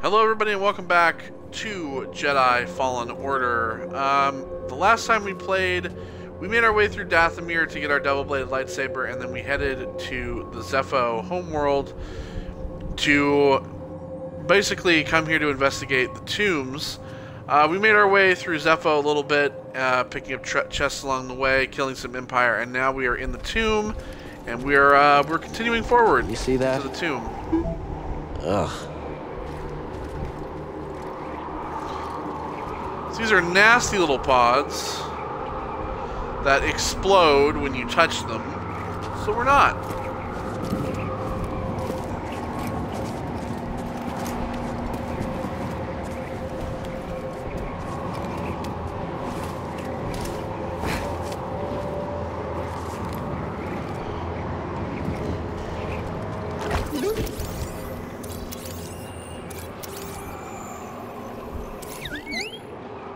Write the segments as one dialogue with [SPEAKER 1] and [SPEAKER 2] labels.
[SPEAKER 1] Hello everybody and welcome back to Jedi Fallen Order. The last time we played, we made our way through Dathomir to get our double-bladed lightsaber, and then we headed to the Zeffo homeworld to basically come here to investigate the tombs. We made our way through Zeffo a little bit, picking up chests along the way, killing some Empire, and now we are in the tomb, and we're continuing forward.
[SPEAKER 2] You see that?
[SPEAKER 1] To the tomb.
[SPEAKER 2] Ugh.
[SPEAKER 1] These are nasty little pods that explode when you touch them, so we're not.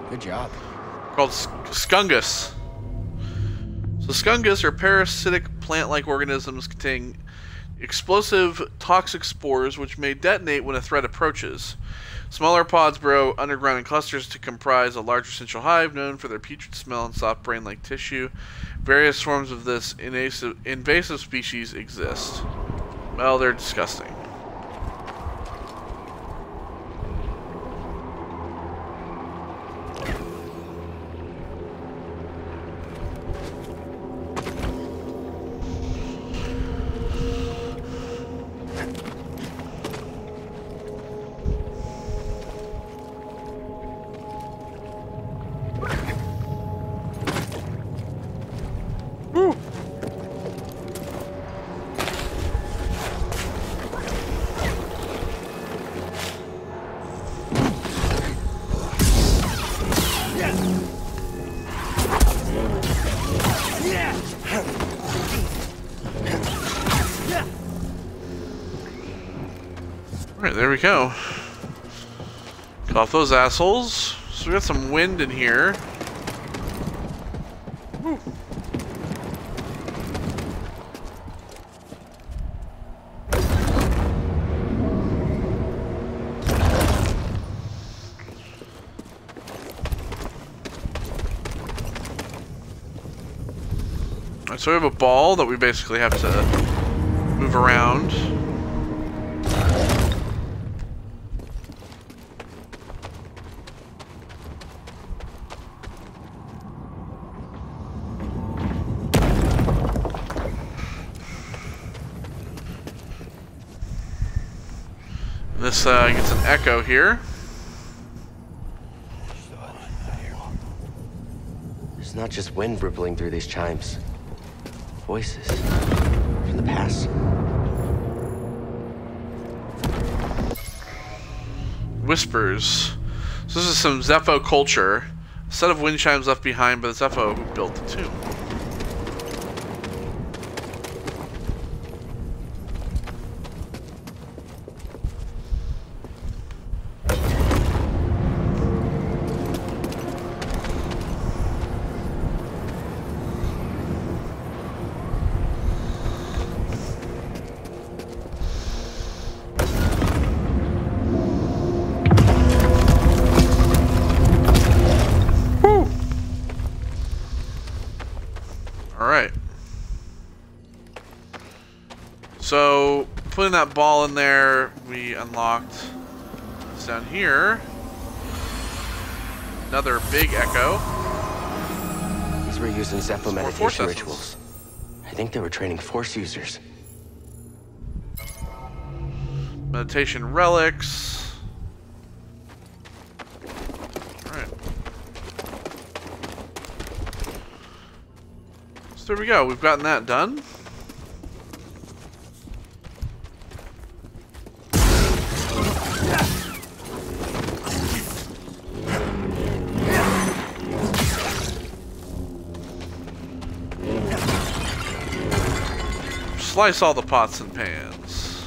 [SPEAKER 2] Good job.
[SPEAKER 1] Called Skungus. So Skungus are parasitic plant-like organisms containing explosive toxic spores which may detonate when a threat approaches. Smaller pods burrow underground in clusters to comprise a larger central hive known for their putrid smell and soft brain-like tissue. Various forms of this invasive species exist. Well, they're disgusting. Alright, there we go. Cut off those assholes. So we got some wind in here. Woo. Alright, so we have a ball that we basically have to move around. This gets an echo here.
[SPEAKER 2] There's not just wind rippling through these chimes. Voices from the past.
[SPEAKER 1] Whispers. So this is some Zeffo culture. A set of wind chimes left behind by the Zeffo who built the tomb. Alright. So, putting that ball in there, we unlocked this down here. Another big echo.
[SPEAKER 2] These were using Zeffo
[SPEAKER 1] More Force
[SPEAKER 2] meditation
[SPEAKER 1] essence.
[SPEAKER 2] rituals. I think they were training Force users.
[SPEAKER 1] Meditation relics. Alright. So there we go. We've gotten that done. Slice all the pots and pans.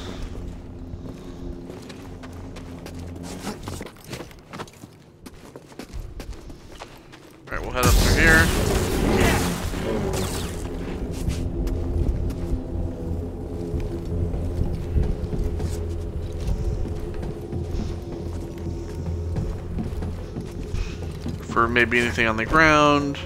[SPEAKER 1] Alright, we'll head up through here. for maybe anything on the ground.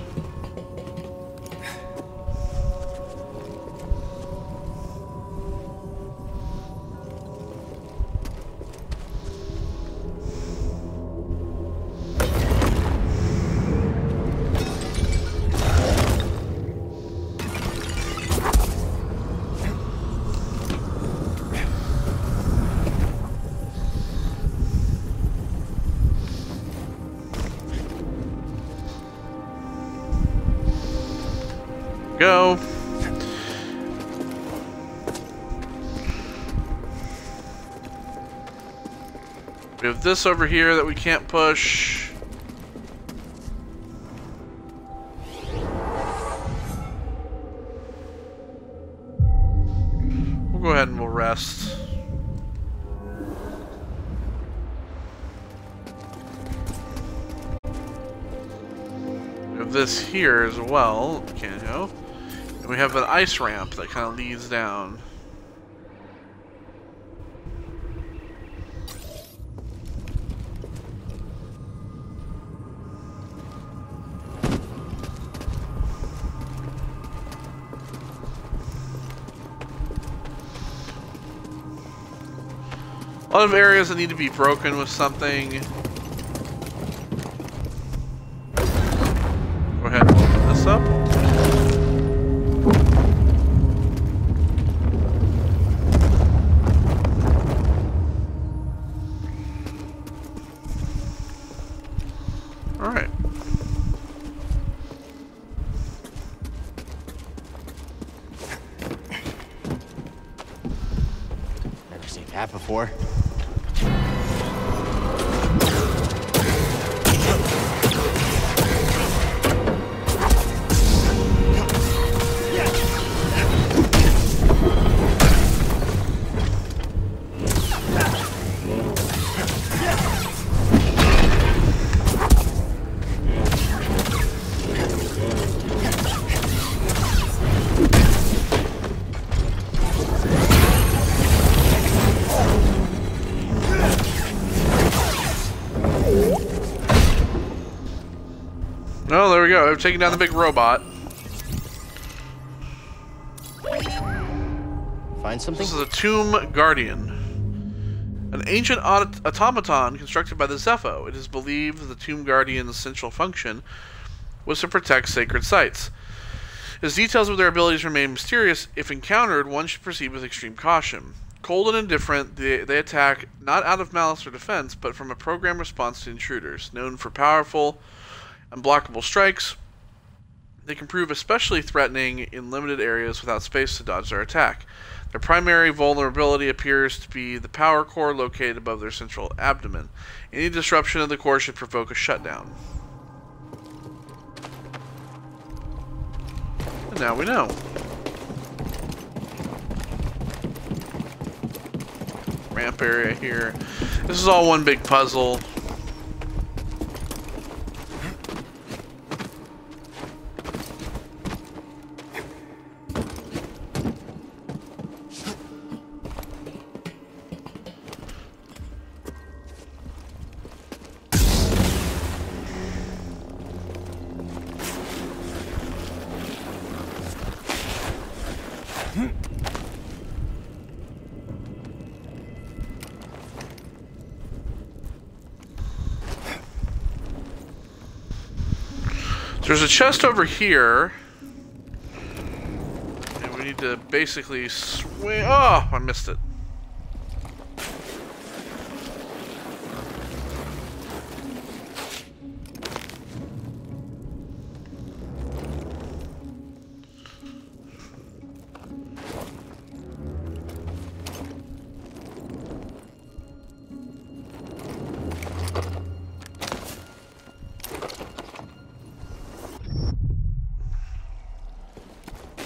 [SPEAKER 1] Go. We have this over here that we can't push. We'll go ahead and we'll rest. We have this here as well. Can't go. And we have an ice ramp that kind of leads down. A lot of areas that need to be broken with something. Go ahead and open this up. Alright.
[SPEAKER 2] Never seen that before.
[SPEAKER 1] Oh, there we go. I've taken down the big robot.
[SPEAKER 2] Find something?
[SPEAKER 1] This is a Tomb Guardian. An ancient automaton constructed by the Zeffo. It is believed that the Tomb Guardian's central function was to protect sacred sites. As details of their abilities remain mysterious, if encountered, one should proceed with extreme caution. Cold and indifferent, they attack not out of malice or defense, but from a programmed response to intruders. Known for powerful, unblockable strikes, they can prove especially threatening in limited areas without space to dodge their attack. Their primary vulnerability appears to be the power core located above their central abdomen. Any disruption of the core should provoke a shutdown. And now we know. Ramp area here. This is all one big puzzle. There's a chest over here, and we need to basically swing. Oh, I missed it.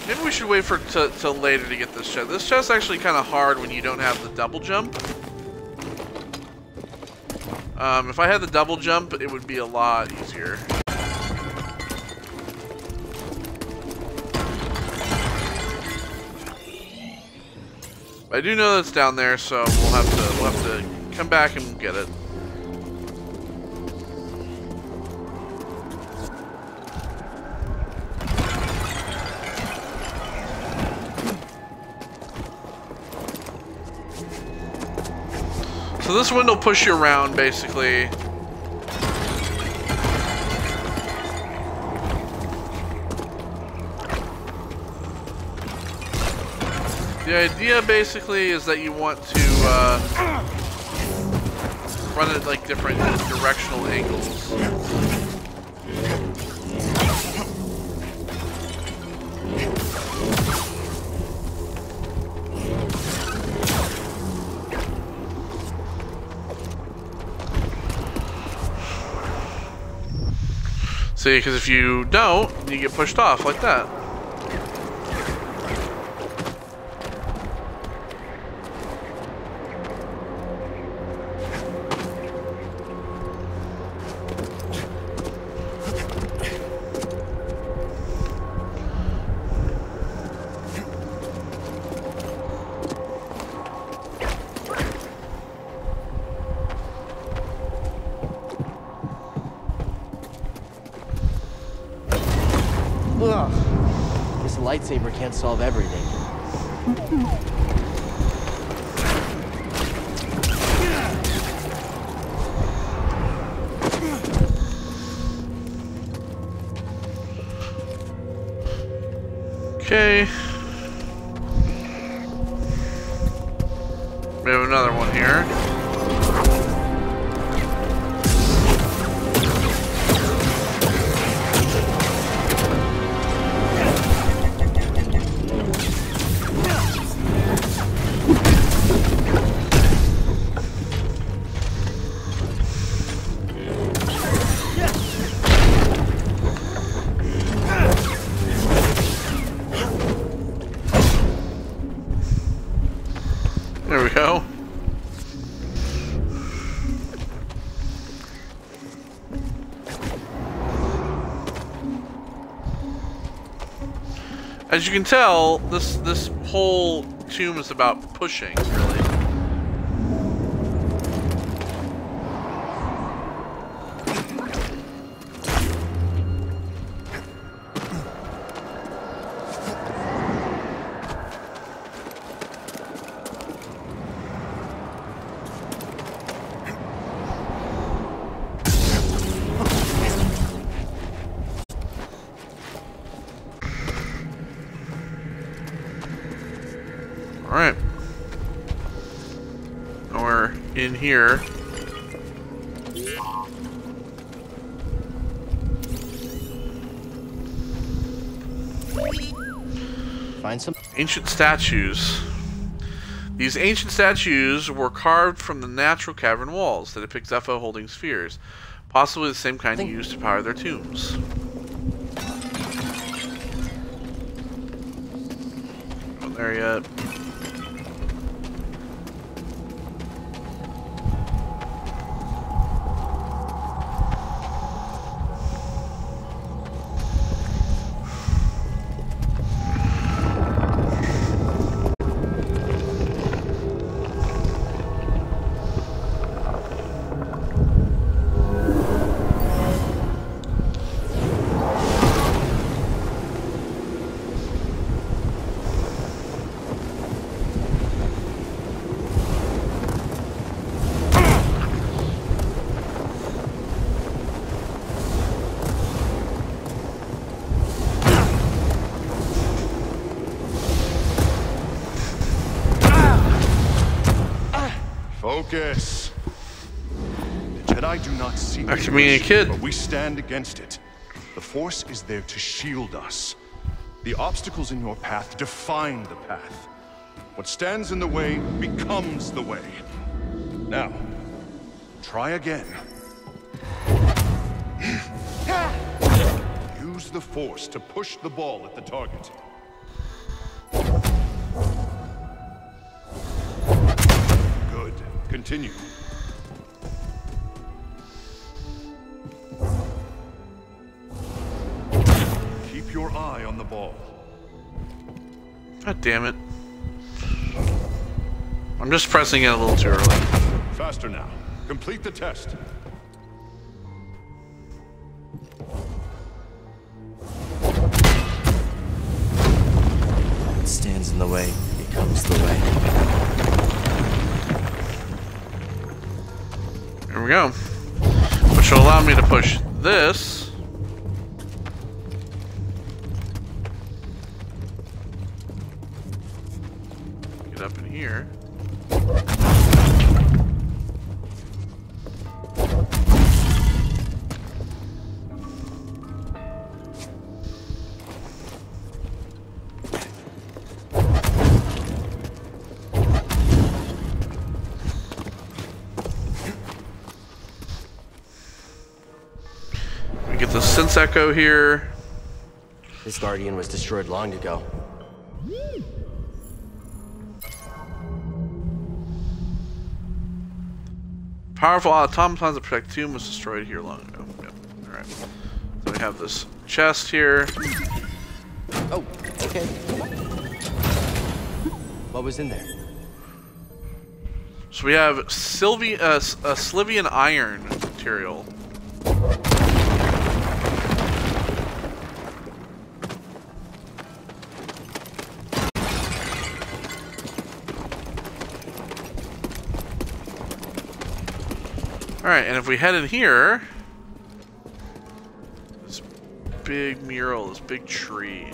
[SPEAKER 1] Maybe we should wait for till later to get this chest. This chest's actually kind of hard when you don't have the double jump. If I had the double jump, it would be a lot easier. I do know that's down there, so we'll have to come back and get it. So this wind will push you around, basically. The idea, basically, is that you want to run at like different directional angles. See, because if you don't, you get pushed off like that.
[SPEAKER 2] Ugh. This lightsaber can't solve everything.
[SPEAKER 1] Okay. We have another one here. There we go. As you can tell, this whole tomb is about pushing, really. Alright. Now we're in here.
[SPEAKER 2] Find some
[SPEAKER 1] Ancient statues. These ancient statues were carved from the natural cavern walls that depict Zeffo holding spheres, possibly the same kind used to power their tombs. Not there yet.
[SPEAKER 3] Focus. The Jedi do not see
[SPEAKER 1] Back to being a kid.
[SPEAKER 3] but we stand against it. The Force is there to shield us. The obstacles in your path define the path. What stands in the way becomes the way. Now, try again. Use the Force to push the ball at the target. Good. Continue. Keep your eye on the ball.
[SPEAKER 1] God damn it. I'm just pressing it a little too early.
[SPEAKER 3] Faster now. Complete the test.
[SPEAKER 2] What stands in the way becomes the way.
[SPEAKER 1] go. Which will allow me to push this. Get up in here. We get the sense echo here.
[SPEAKER 2] This Guardian was destroyed long ago.
[SPEAKER 1] Powerful automatons that protect Tomb was destroyed here long ago. Yep. Alright. So we have this chest here.
[SPEAKER 2] Oh, okay. What was in there?
[SPEAKER 1] So we have Sylvian iron material. Alright, and if we head in here, this big mural, this big tree.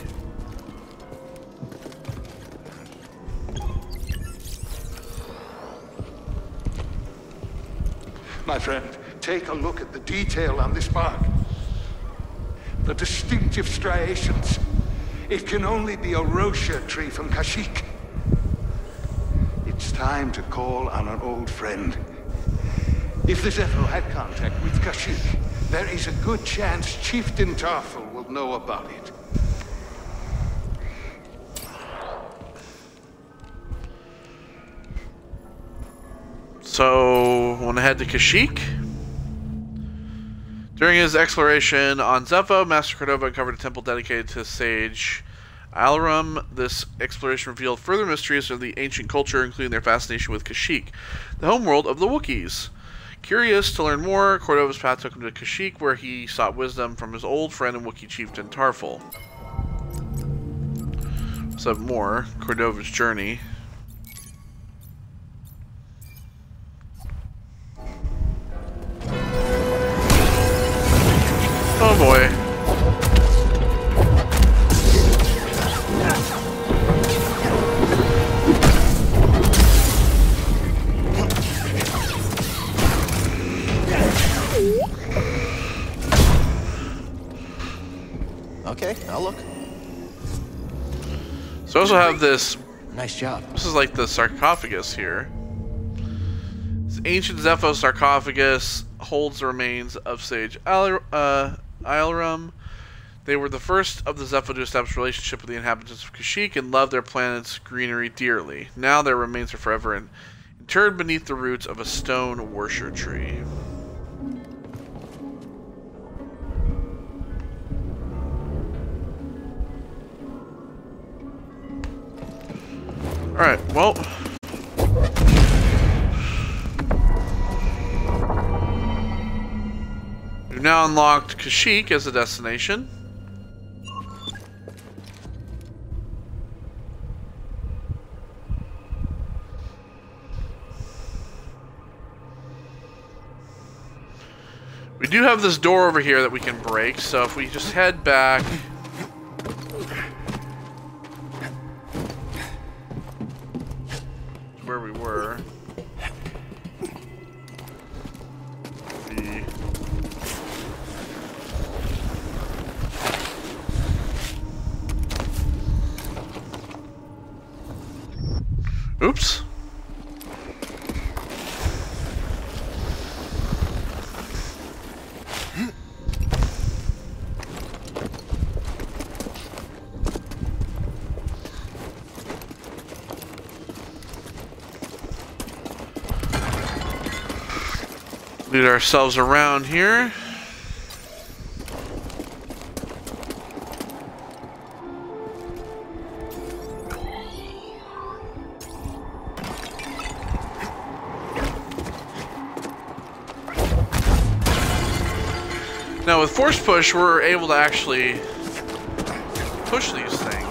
[SPEAKER 4] My friend, take a look at the detail on this bark. The distinctive striations. It can only be a Rosia tree from Kashyyyk. It's time to call on an old friend. If the Zeffo had contact with Kashyyyk, there is a good chance Chieftain Tarful will know about it.
[SPEAKER 1] So, want to head to Kashyyyk? During his exploration on Zeffo, Master Cordova uncovered a temple dedicated to Sage Alarum. This exploration revealed further mysteries of the ancient culture, including their fascination with Kashyyyk, the homeworld of the Wookiees. Curious to learn more, Cordova's path took him to Kashyyyk, where he sought wisdom from his old friend and Wookiee chieftain Tarful. So more, Cordova's journey. Oh boy.
[SPEAKER 2] Okay, I'll look.
[SPEAKER 1] So I also have this.
[SPEAKER 2] Nice job.
[SPEAKER 1] This is like the sarcophagus here. This ancient Zeffo sarcophagus holds the remains of Sage Alarum. They were the first of the Zeffo to establish a relationship with the inhabitants of Kashyyyk and loved their planet's greenery dearly. Now their remains are forever interred beneath the roots of a stone worship tree. Alright, well. We've now unlocked Kashyyyk as a destination. We do have this door over here that we can break, so if we just head back. Where we were. Oops. Lead ourselves around here. Now with force push, we're able to actually push these things.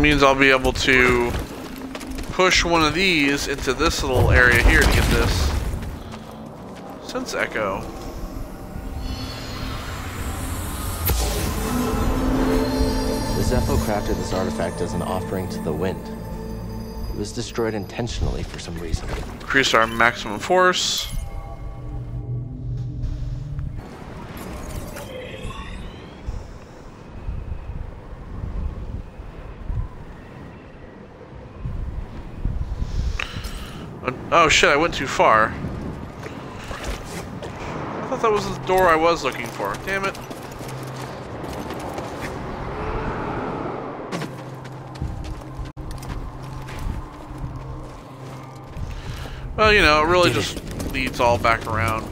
[SPEAKER 1] means I'll be able to push one of these into this little area here to get this sense echo.
[SPEAKER 2] The Zeffo crafted this artifact as an offering to the wind. It was destroyed intentionally for some reason.
[SPEAKER 1] Increase our maximum force. Oh shit, I went too far. I thought that was the door I was looking for. Damn it. Well, you know, it really just leads all back around.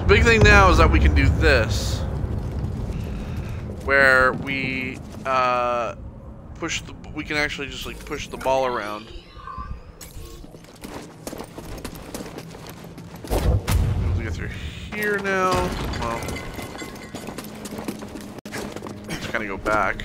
[SPEAKER 1] Big thing now is that we can do this, where we we can actually just like push the ball around. We'll get through here now. Well, just kind of go back.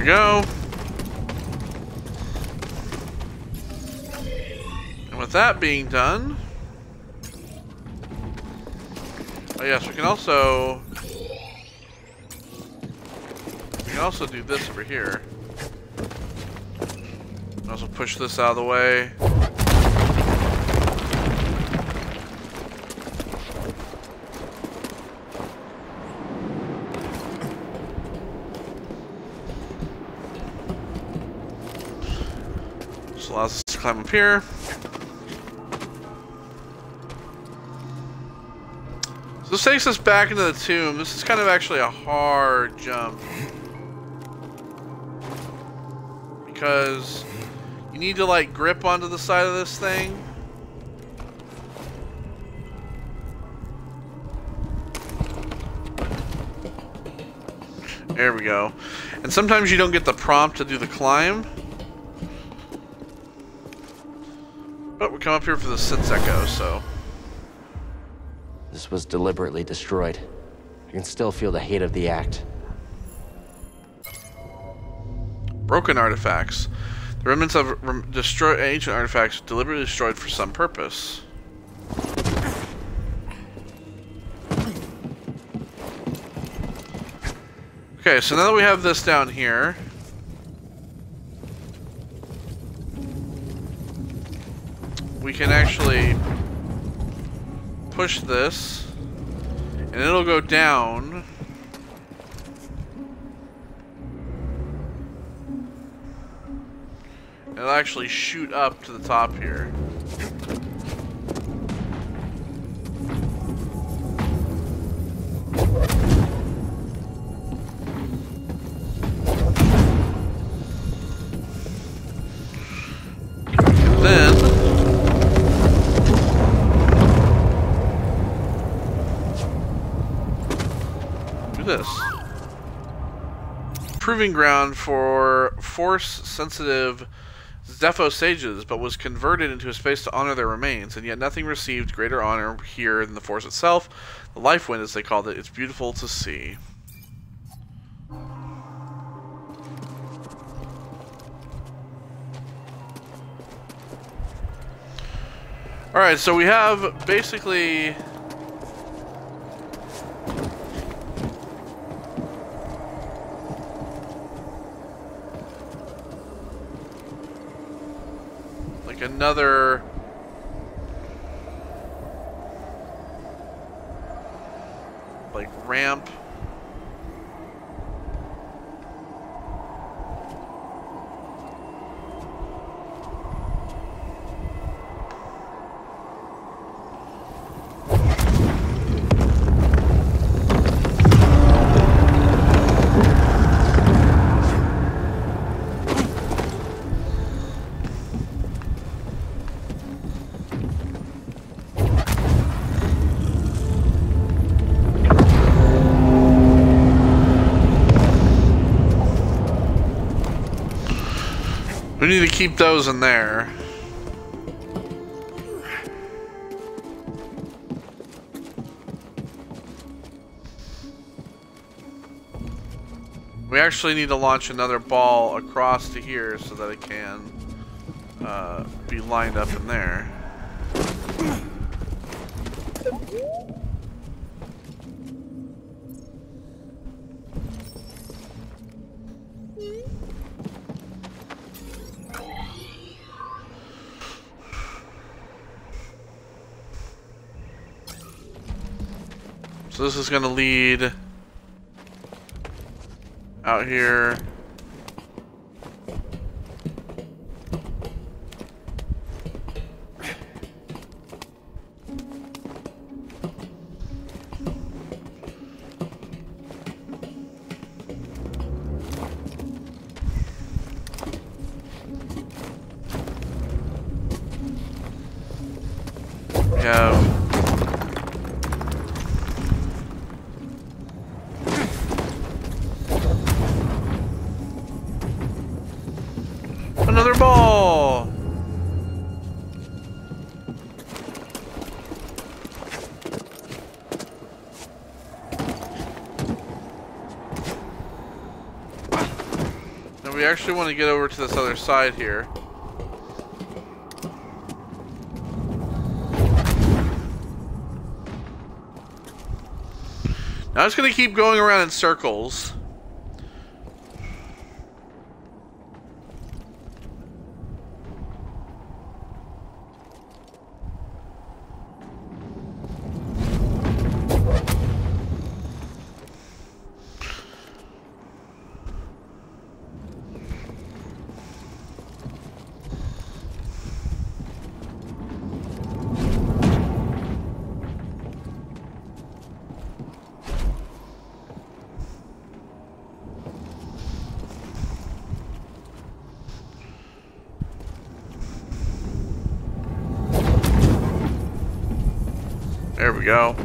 [SPEAKER 1] Go. And with that being done, oh yes, we can also do this over here. Also push this out of the way. Allows us to climb up here. So this takes us back into the tomb. This is kind of actually a hard jump, because you need to like grip onto the side of this thing. There we go. And sometimes you don't get the prompt to do the climb. But we come up here for the sense echo, so.
[SPEAKER 2] This was deliberately destroyed. I can still feel the hate of the act.
[SPEAKER 1] Broken artifacts. The remnants of destroyed ancient artifacts deliberately destroyed for some purpose. Okay, so now that we have this down here, we can actually push this, and it'll go down. And it'll actually shoot up to the top here. And then this. Proving ground for force-sensitive Zeffo sages, but was converted into a space to honor their remains, and yet nothing received greater honor here than the Force itself. The life wind, as they called it. It's beautiful to see. Alright, so we have basically... like another... like ramp. We need to keep those in there. We actually need to launch another ball across to here so that it can be lined up in there. So this is going to lead out here. We have another ball. And we actually want to get over to this other side here. Now it's going to keep going around in circles. There we go.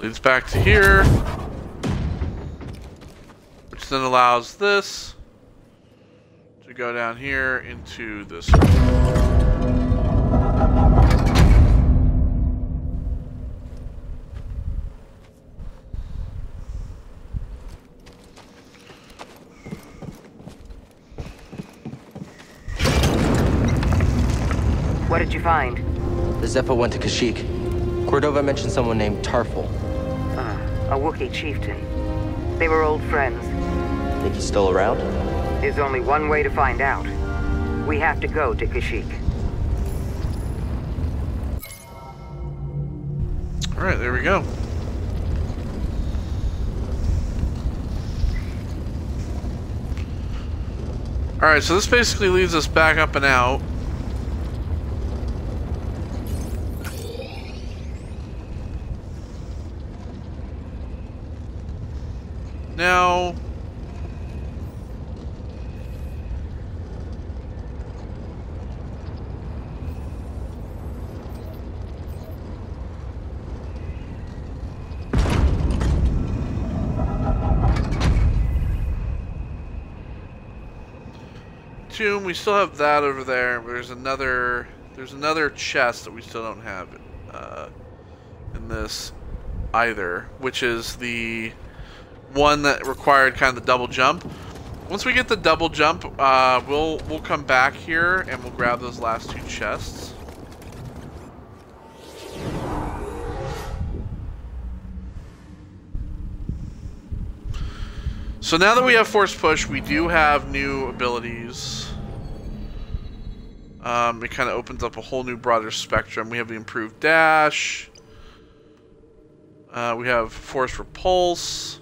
[SPEAKER 1] Leads back to here, which then allows this to go down here into this room.
[SPEAKER 5] What did you find?
[SPEAKER 2] The Zeffo went to Kashyyyk. Cordova mentioned someone named Tarful.
[SPEAKER 5] A Wookiee chieftain. They were old friends.
[SPEAKER 2] Think he's still around?
[SPEAKER 5] There's only one way to find out. We have to go to Kashyyyk.
[SPEAKER 1] Alright, there we go. Alright, so this basically leads us back up and out. Now, tomb, we still have that over there. There's another chest that we still don't have in this either, which is the one that required kind of the double jump. Once we get the double jump, we'll come back here and we'll grab those last two chests. So now that we have Force Push, we do have new abilities. It kind of opens up a whole new broader spectrum. We have the improved dash. We have Force Repulse,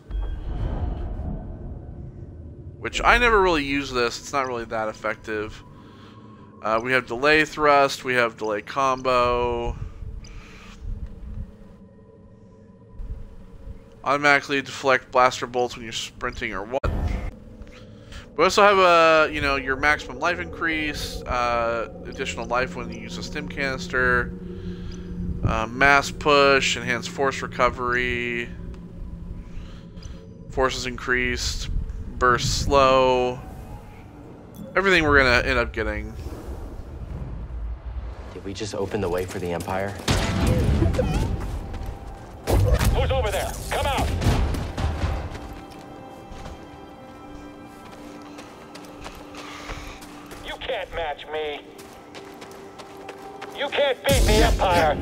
[SPEAKER 1] which I never really use this. It's not really that effective. We have Delay Thrust. We have Delay Combo. Automatically deflect blaster bolts when you're sprinting or what. We also have your maximum life increase, additional life when you use a stim canister, mass push, enhanced force recovery, force is increased, burst slow, everything we're gonna end up getting.
[SPEAKER 2] Did we just open the way for the Empire?
[SPEAKER 6] Who's over there? Come out! You can't match me. You can't beat the Empire.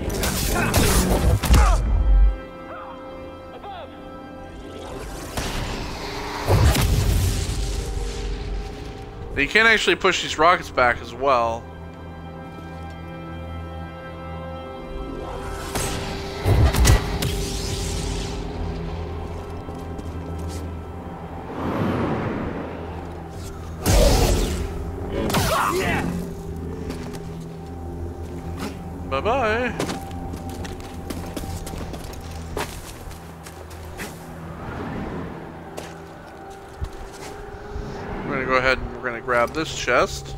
[SPEAKER 1] You can actually push these rockets back as well. Bye-bye. We're gonna go ahead and we're gonna grab this chest.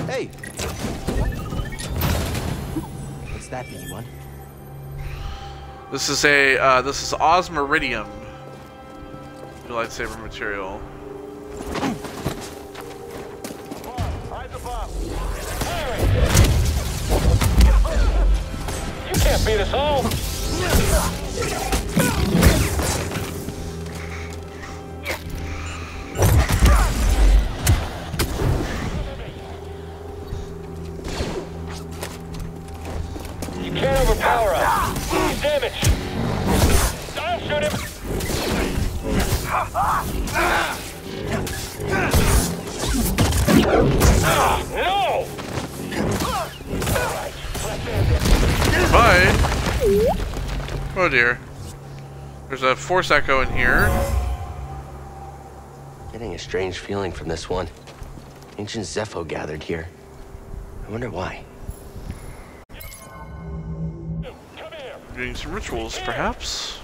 [SPEAKER 2] Hey! What's that, BD1?
[SPEAKER 1] This is a this is osmiridium. Your lightsaber material.
[SPEAKER 6] You can't beat us all. You can't overpower us. He's damaged. I'll shoot him. No!
[SPEAKER 1] Bye. Oh dear. There's a force echo in here.
[SPEAKER 2] Getting a strange feeling from this one. Ancient Zeffo gathered here. I wonder why.
[SPEAKER 1] Doing some rituals, perhaps.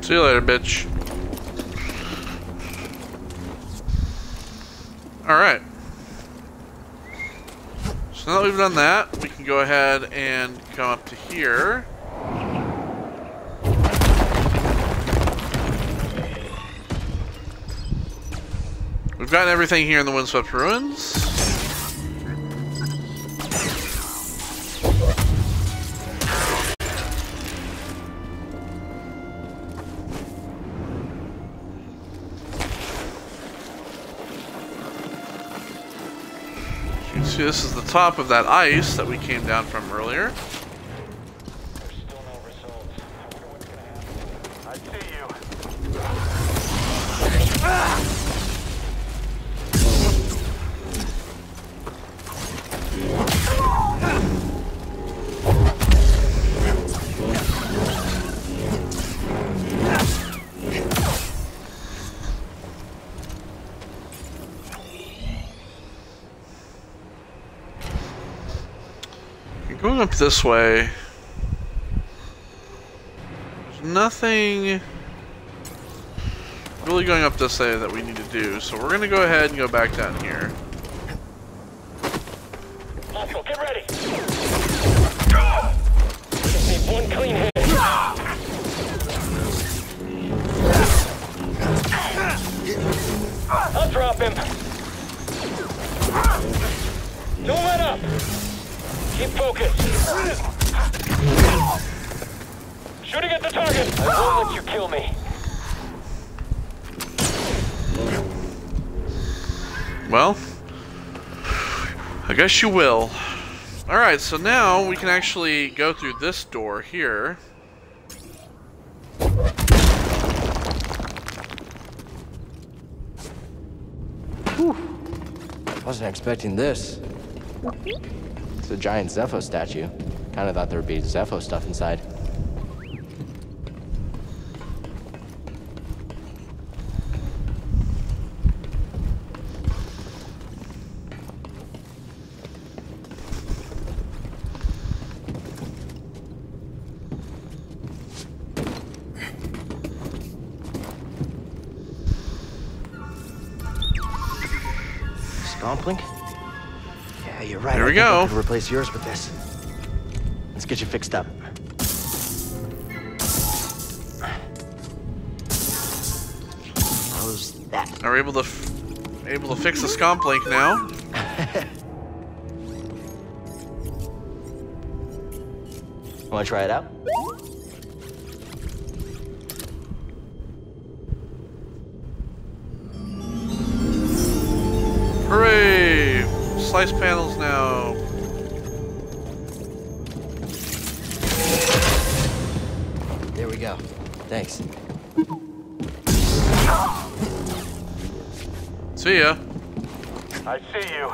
[SPEAKER 1] See you later, bitch. Alright. So now that we've done that, we can go ahead and come up to here. We've gotten everything here in the Windswept Ruins. See, this is the top of that ice that we came down from earlier.
[SPEAKER 6] There's still no results. I wonder what's gonna happen. I see you.
[SPEAKER 1] Going up this way. There's nothing really going up this way that we need to do, so we're gonna go ahead and go back down here.
[SPEAKER 6] Hostile, get ready. Just need one clean hit. I'll drop him. Don't let up. Keep focused. Shooting at the target. I won't let you kill me.
[SPEAKER 1] Well, I guess you will. Alright, so now we can actually go through this door here.
[SPEAKER 2] Whew. Wasn't expecting this. It's a giant Zeffo statue. Kinda thought there would be Zeffo stuff inside. Scomplink? Yeah, you're right.
[SPEAKER 1] There we
[SPEAKER 2] I think
[SPEAKER 1] go.
[SPEAKER 2] I could replace yours with this. Let's get you fixed up. How's that?
[SPEAKER 1] Are we able to fix the Scomplink now?
[SPEAKER 2] Want to try it out?
[SPEAKER 1] Hooray! Slice panels now.
[SPEAKER 2] There we go. Thanks.
[SPEAKER 1] See ya.
[SPEAKER 6] I see you.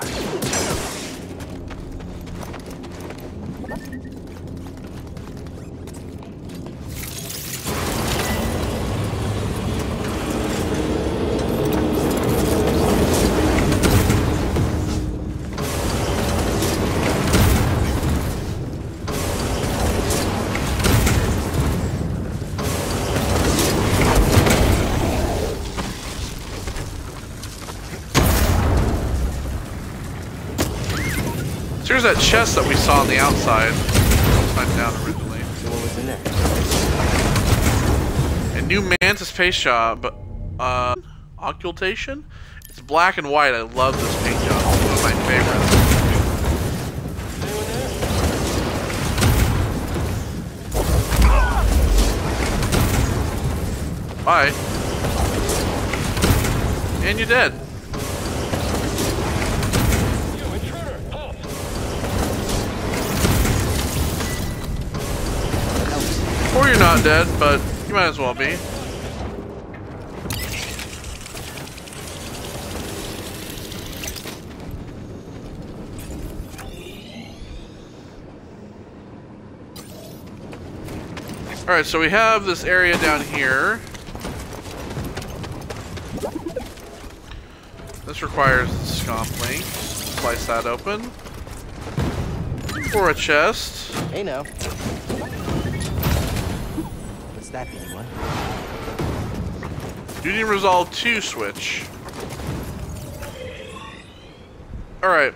[SPEAKER 1] Here's that chest that we saw on the outside. Went down originally.
[SPEAKER 2] So what was in there?
[SPEAKER 1] A new Mantis paint job, occultation? It's black and white. I love this paint job. It's one of my favorites. Bye. And you're dead. Or you're not dead, but you might as well be. Alright, so we have this area down here. This requires the Scomplink. Slice that open. For a chest.
[SPEAKER 2] Hey now. That be one?
[SPEAKER 1] Duty Resolve 2 switch. Alright,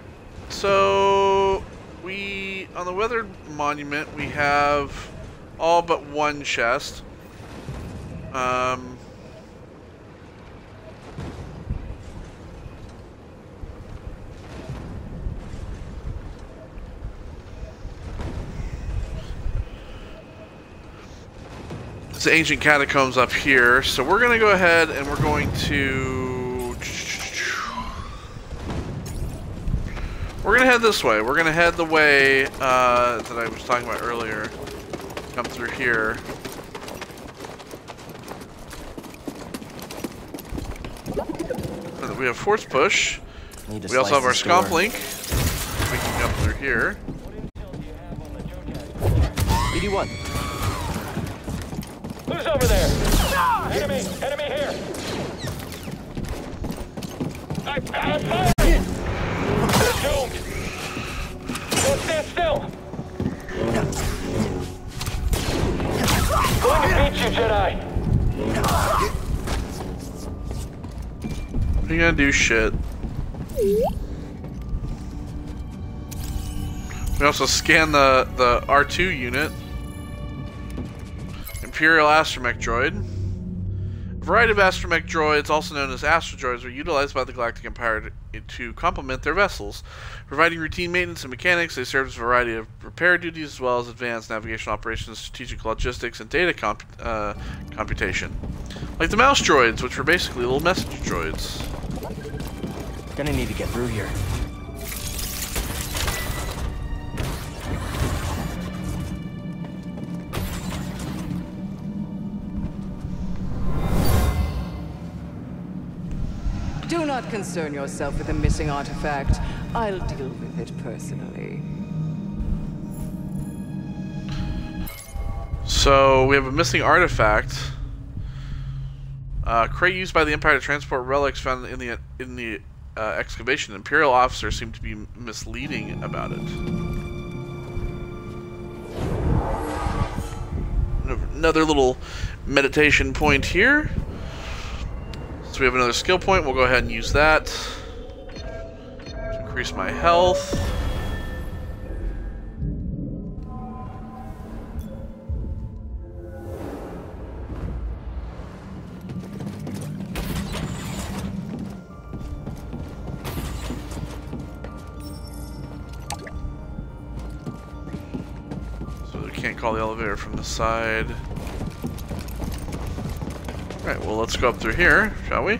[SPEAKER 1] so we, on the Weathered Monument, we have all but one chest. The ancient catacombs up here, so we're gonna go ahead and we're going to head this way. We're gonna head the way that I was talking about earlier. Come through here. And we have force push. We also have our Scomplink. We can come through here.
[SPEAKER 2] 81.
[SPEAKER 6] Who's over there? Enemy here. I'm fired. They're doomed. Don't stand still. Jedi.
[SPEAKER 1] What are you gonna do, shit? We also scan the R2 unit. Imperial astromech droid. A variety of astromech droids, also known as astrodroids, were utilized by the Galactic Empire to complement their vessels. Providing routine maintenance and mechanics, they served as a variety of repair duties as well as advanced navigation operations, strategic logistics, and data computation. Like the mouse droids, which were basically little message droids.
[SPEAKER 2] Gonna need to get through here.
[SPEAKER 7] Do not concern yourself with the missing artifact. I'll deal with it personally.
[SPEAKER 1] So we have a missing artifact. Crate used by the Empire to transport relics found in the excavation. Imperial officers seem to be misleading about it. Another little meditation point here. So we have another skill point. We'll go ahead and use that to increase my health. So we can't call the elevator from the side. Alright, well, let's go up through here, shall we?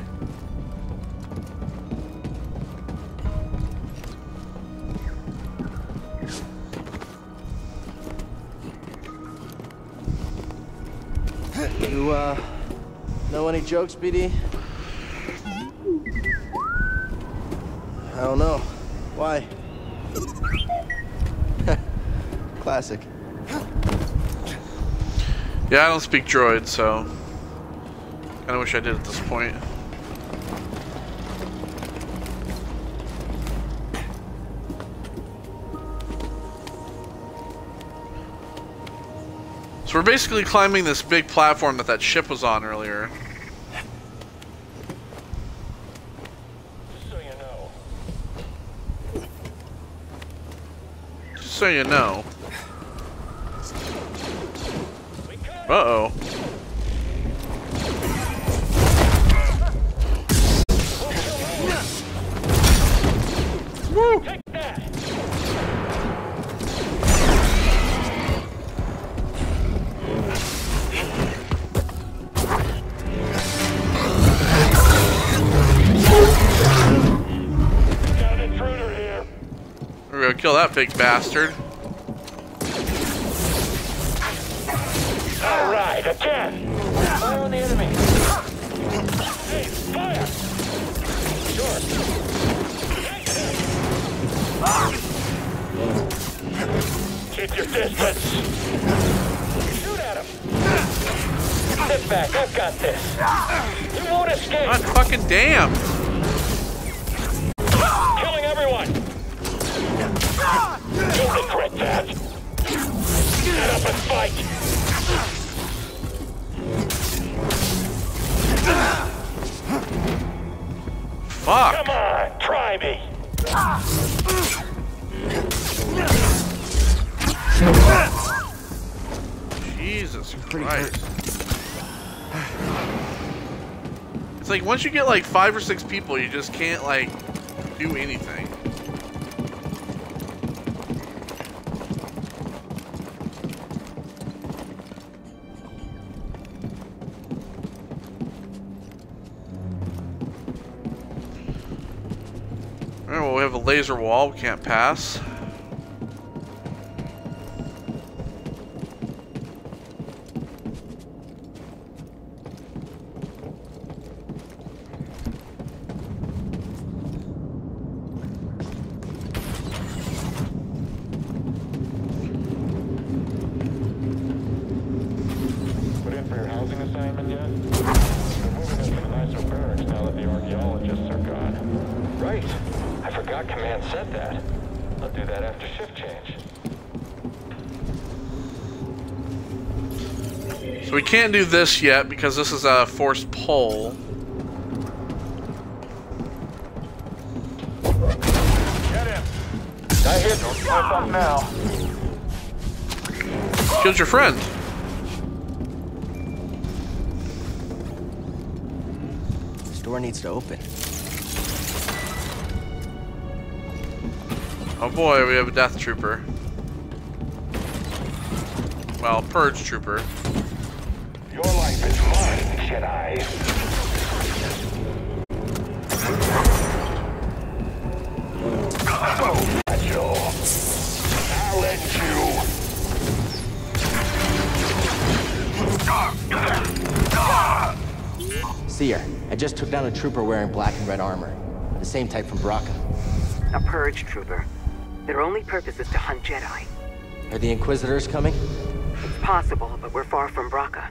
[SPEAKER 2] You, know any jokes, BD? I don't know. Why? Classic.
[SPEAKER 1] Yeah, I don't speak droid, so... Kinda wish I did at this point. So we're basically climbing this big platform that ship was on earlier.
[SPEAKER 6] Just so you know.
[SPEAKER 1] Just so you know. Uh-oh.
[SPEAKER 6] Woo! Take that! Got an intruder here.
[SPEAKER 1] We're gonna kill that big bastard.
[SPEAKER 6] All right, again. Fire on the enemy. Hey, fire! Sure. Keep your distance. Shoot at him. Sit back, I've got this. You won't escape.
[SPEAKER 1] God fucking damn.
[SPEAKER 6] Killing everyone. You'll regret that. Get up and fight.
[SPEAKER 1] Fuck.
[SPEAKER 6] Come on, try me.
[SPEAKER 1] Jesus Christ. It's like once you get like 5 or 6 people, you just can't like do anything. Alright, well, we have a laser wall we can't pass.
[SPEAKER 6] Put in for your housing assignment yet? We're moving into the nicer barracks now that the archaeologists are gone. Right. I forgot Command said that. I'll do that after shift change.
[SPEAKER 1] So we can't do this yet because this is a forced pull.
[SPEAKER 6] Get him! I hit him. Slip up now.
[SPEAKER 1] Killed your friend.
[SPEAKER 2] This door needs to open.
[SPEAKER 1] Oh boy, we have a death trooper. Well, purge trooper.
[SPEAKER 6] Your life is mine, Jedi. Oh, Joe. I'll let you.
[SPEAKER 2] Seer, I just took down a trooper wearing black and red armor. The same type from Bracca.
[SPEAKER 5] A purge trooper. Their only purpose is to hunt Jedi.
[SPEAKER 2] Are the Inquisitors coming?
[SPEAKER 5] It's possible, but we're far from Bracca.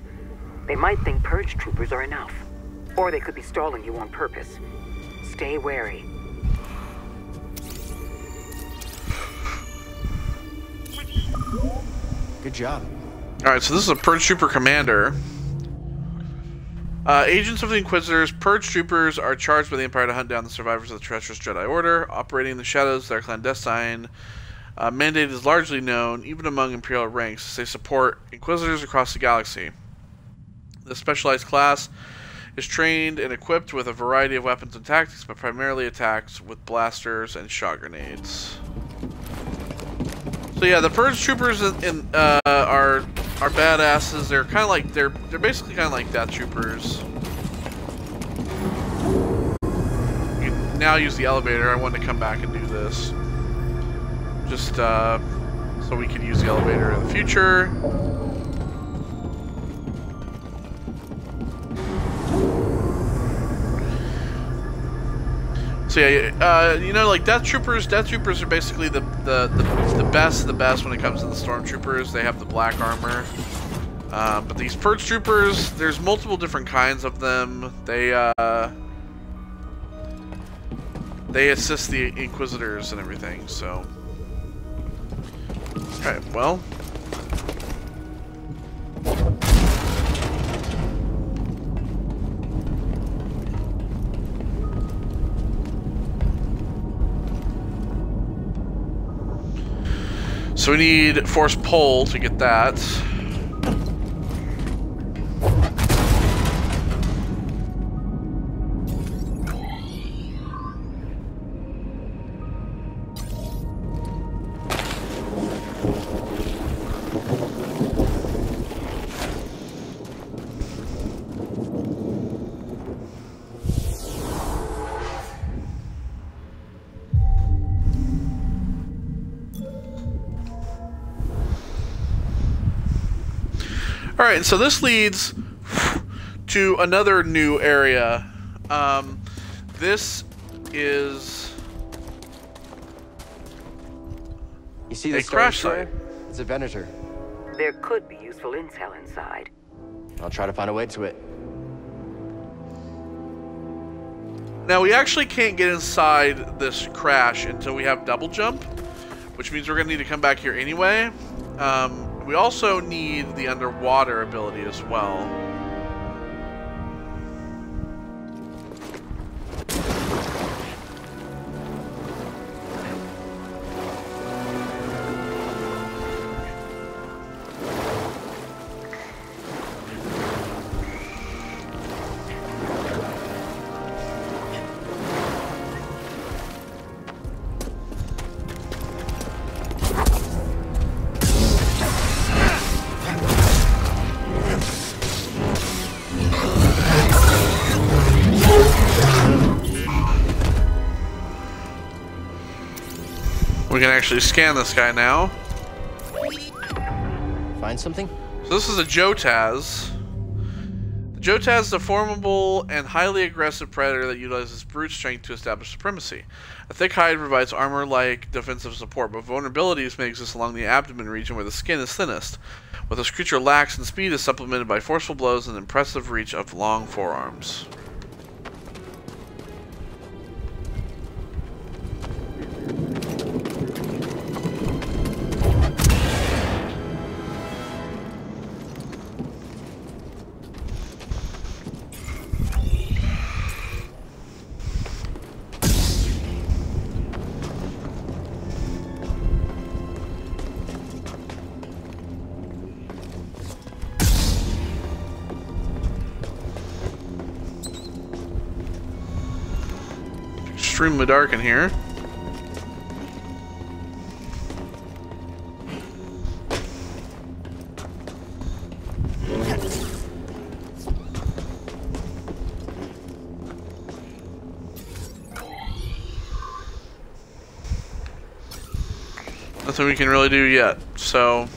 [SPEAKER 5] They might think purge troopers are enough. Or they could be stalling you on purpose. Stay wary.
[SPEAKER 2] Good job.
[SPEAKER 1] Alright, so this is a purge trooper commander. Agents of the Inquisitors, purge troopers are charged by the Empire to hunt down the survivors of the treacherous Jedi Order. Operating in the shadows, their clandestine mandate is largely known, even among Imperial ranks. They support Inquisitors across the galaxy. This specialized class is trained and equipped with a variety of weapons and tactics, but primarily attacks with blasters and shot grenades. So yeah, the purge troopers are badasses. They're kind of like they're basically kind of like death troopers. You can now use the elevator. I wanted to come back and do this, just so we can use the elevator in the future. So yeah, you know, like death troopers are basically the best of the best when it comes to the stormtroopers. They have the black armor, but these purge troopers, there's multiple different kinds of them. They assist the Inquisitors and everything. So, okay, well. So we need force pull to get that. Alright, so this leads to another new area. This is
[SPEAKER 2] You see
[SPEAKER 1] a
[SPEAKER 2] the
[SPEAKER 1] crash
[SPEAKER 2] storage
[SPEAKER 1] site.
[SPEAKER 2] there? It's a Venator.
[SPEAKER 5] There could be useful intel inside.
[SPEAKER 2] I'll try to find a way to it.
[SPEAKER 1] Now, we actually can't get inside this crash until we have double jump, which means we're going to need to come back here anyway. We also need the underwater ability as well. We can actually scan this guy now.
[SPEAKER 2] Find something?
[SPEAKER 1] So this is a Jotaz. The Jotaz is a formidable and highly aggressive predator that utilizes brute strength to establish supremacy. A thick hide provides armor-like defensive support, but vulnerabilities may exist along the abdomen region where the skin is thinnest. What this creature lacks in speed is supplemented by forceful blows and impressive reach of long forearms. Extremely dark in here. Nothing we can really do yet, so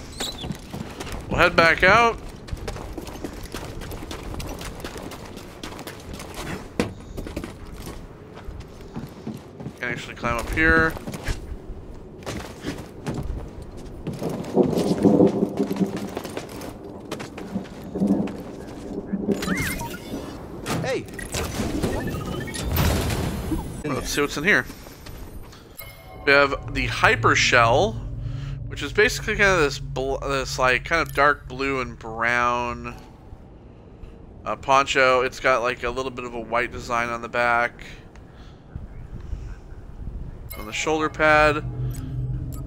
[SPEAKER 1] we'll head back out. Can actually climb up here.
[SPEAKER 2] Hey.
[SPEAKER 1] Let's see what's in here. We have the hyper shell, which is basically kind of this like kind of dark blue and brown poncho. It's got like a little bit of a white design on the back, on the shoulder pad.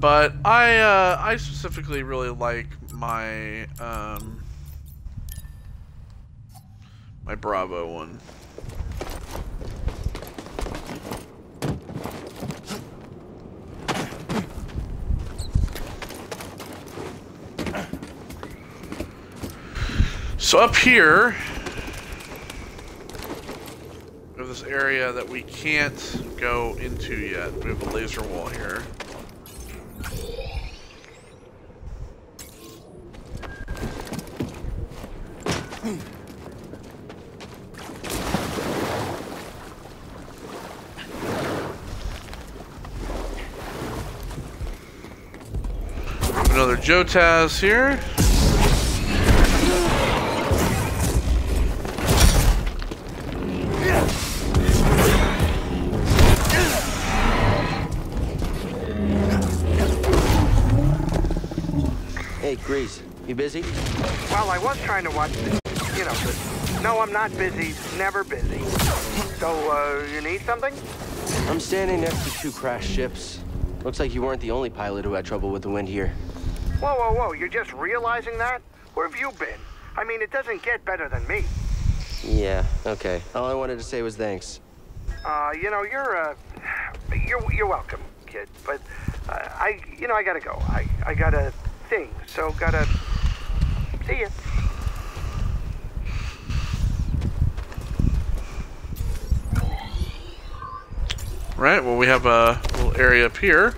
[SPEAKER 1] But I specifically really like my my Bravo one. So up here, we have this area that we can't go into yet. We have a laser wall here. Another Jotaz here.
[SPEAKER 2] Hey, Grease, you busy?
[SPEAKER 8] Well, I was trying to watch this, you know, but no, I'm not busy, never busy. So, you need something?
[SPEAKER 2] I'm standing next to 2 crashed ships. Looks like you weren't the only pilot who had trouble with the wind here.
[SPEAKER 8] Whoa, whoa, whoa, you're just realizing that? Where have you been? I mean, it doesn't get better than me.
[SPEAKER 2] Yeah, okay. All I wanted to say was thanks.
[SPEAKER 8] You know, you're welcome, kid, but, I gotta go. I got a thing, so gotta see ya.
[SPEAKER 1] Right, well, we have a little area up here.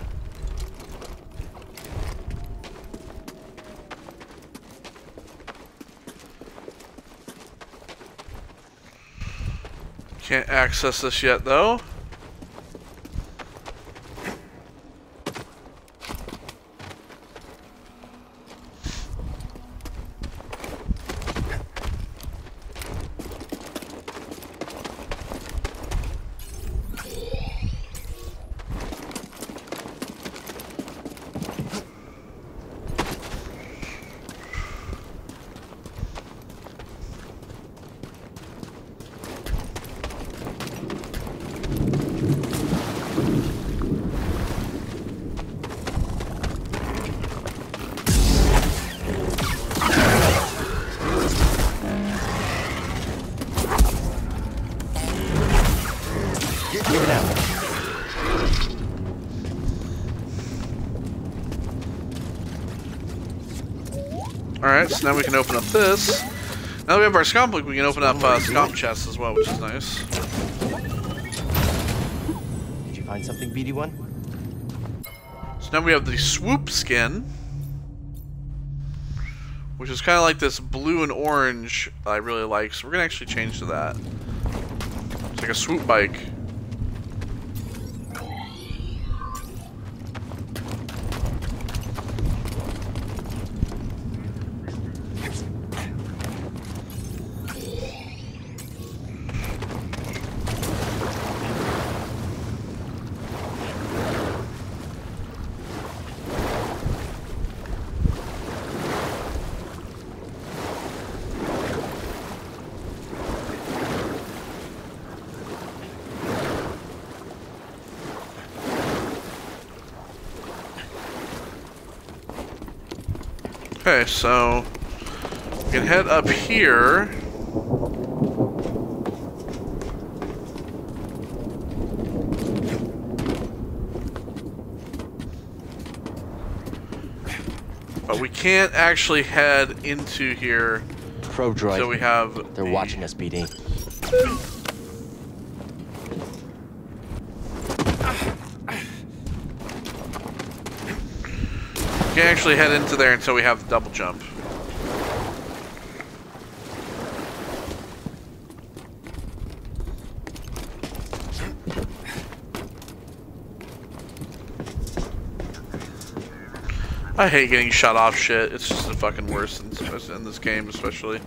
[SPEAKER 1] Can't access this yet, though. Alright, so now we can open up this. Now that we have our scomp look, we can open up scomp chests as well, which is nice.
[SPEAKER 2] Did you find something, BD1?
[SPEAKER 1] So now we have the swoop skin, which is kind of like this blue and orange I really like, so we're going to actually change to that. It's like a swoop bike. Okay, so We can head up here. But we can't actually head into here.
[SPEAKER 2] Probe droid.
[SPEAKER 1] So we have.
[SPEAKER 2] They're watching us, BD.
[SPEAKER 1] We can't actually head into there until we have the double jump. I hate getting shot off shit. It's just the fucking worst in this game, especially.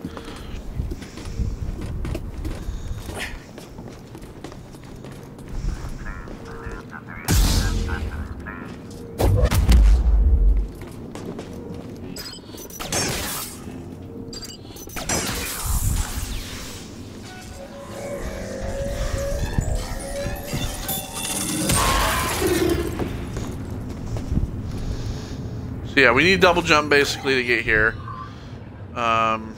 [SPEAKER 1] So yeah, we need double jump basically to get here. Can't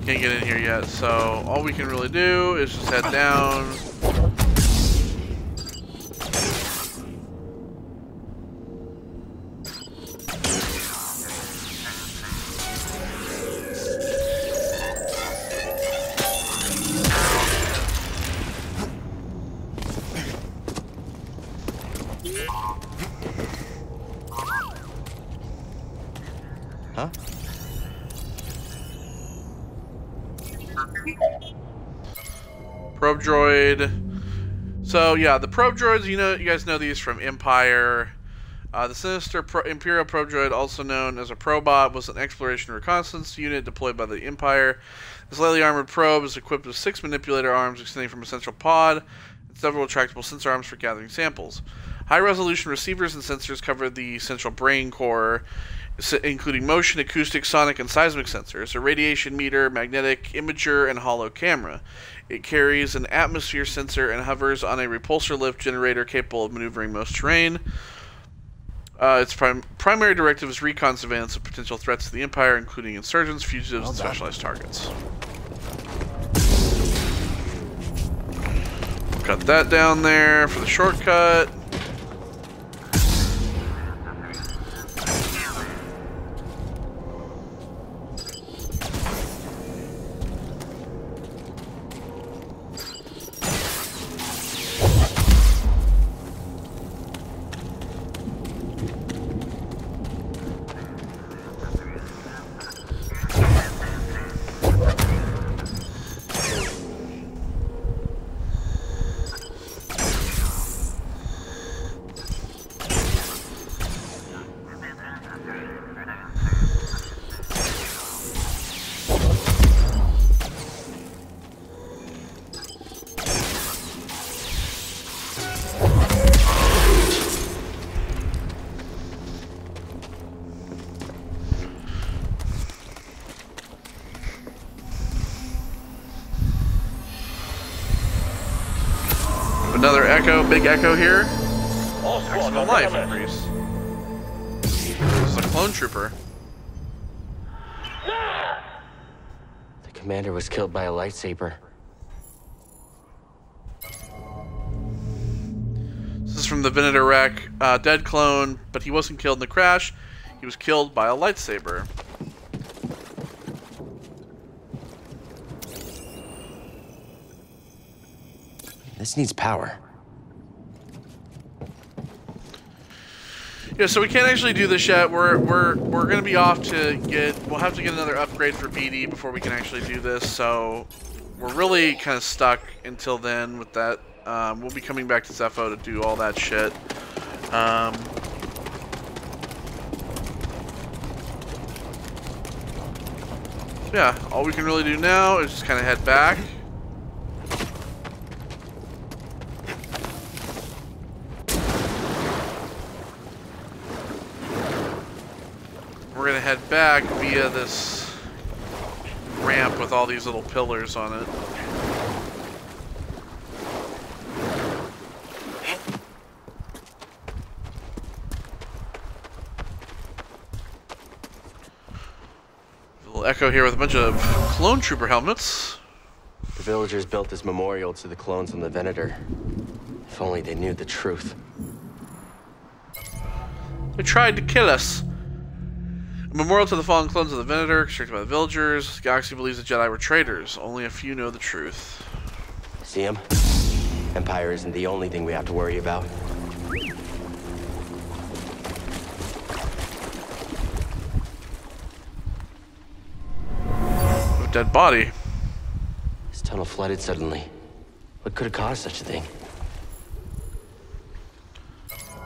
[SPEAKER 1] get in here yet, so all we can really do is just head down.
[SPEAKER 2] Huh?
[SPEAKER 1] Probe droid. So yeah, the probe droids, you guys know these from Empire. The sinister Imperial probe droid, also known as a probot, was an exploration reconnaissance unit deployed by the Empire. This lightly armored probe is equipped with 6 manipulator arms extending from a central pod and several retractable sensor arms for gathering samples. High-resolution receivers and sensors cover the central brain core, including motion, acoustic, sonic, and seismic sensors, a radiation meter, magnetic imager, and hollow camera. It carries an atmosphere sensor and hovers on a repulsor lift generator capable of maneuvering most terrain. Its primary directive is recon surveillance of potential threats to the Empire, including insurgents, fugitives, and specialized targets. Cut that down there for the shortcut. Another echo, big echo here. Maximum life increase. This is a clone trooper.
[SPEAKER 2] The commander was killed by a lightsaber.
[SPEAKER 1] This is from the Venator wreck. Dead clone, but he wasn't killed in the crash. He was killed by a lightsaber.
[SPEAKER 2] This needs power.
[SPEAKER 1] Yeah, so we can't actually do this yet. We're gonna be off to get. We'll have to get another upgrade for BD before we can actually do this. So we're really kind of stuck until then with that. We'll be coming back to Zeffo to do all that shit. Yeah, all we can really do now is just kind of head back. We're gonna head back via this ramp with all these little pillars on it. Little Echo here with a bunch of clone trooper helmets.
[SPEAKER 2] The villagers built this memorial to the clones on the Venator. If only they knew the truth.
[SPEAKER 1] They tried to kill us. A memorial to the fallen clones of the Venator, constructed by the villagers. The galaxy believes the Jedi were traitors. Only a few know the truth.
[SPEAKER 2] See him? Empire isn't the only thing we have to worry about.
[SPEAKER 1] A dead body.
[SPEAKER 2] This tunnel flooded suddenly. What could have caused such a thing?